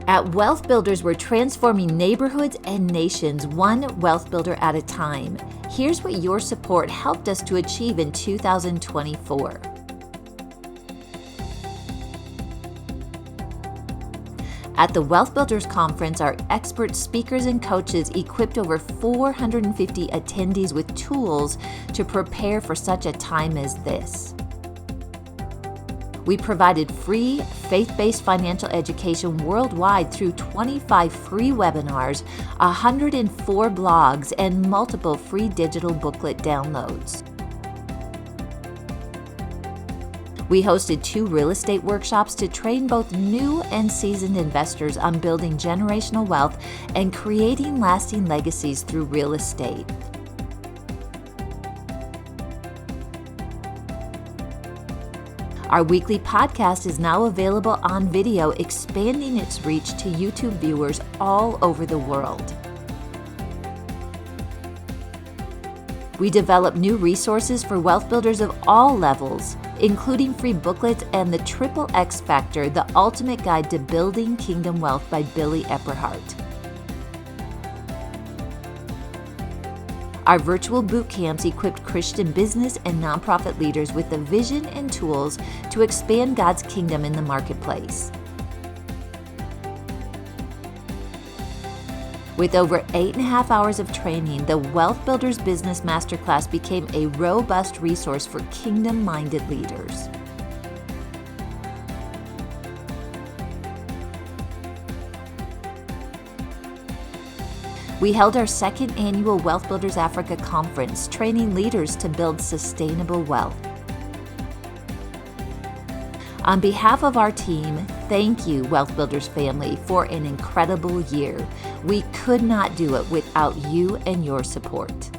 At Wealth Builders, we're transforming neighborhoods and nations, one wealth builder at a time. Here's what your support helped us to achieve in 2024. At the WealthBuilders Conference, our expert speakers and coaches equipped over 450 attendees with tools to prepare for such a time as this. We provided free, faith-based financial education worldwide through 25 free webinars, 104 blogs, and multiple free digital booklet downloads. We hosted 2 real estate workshops to train both new and seasoned investors on building generational wealth and creating lasting legacies through real estate. Our weekly podcast is now available on video, expanding its reach to YouTube viewers all over the world. We develop new resources for wealth builders of all levels, including free booklets and the Triple X Factor, the ultimate guide to building kingdom wealth by Billy Epperhart. Our virtual boot camps equipped Christian business and nonprofit leaders with the vision and tools to expand God's kingdom in the marketplace. With over 8.5 hours of training, the Wealth Builders Business Masterclass became a robust resource for kingdom-minded leaders. We held our second annual WealthBuilders Africa Conference, training leaders to build sustainable wealth. On behalf of our team, thank you, Wealth Builders family, for an incredible year. We could not do it without you and your support.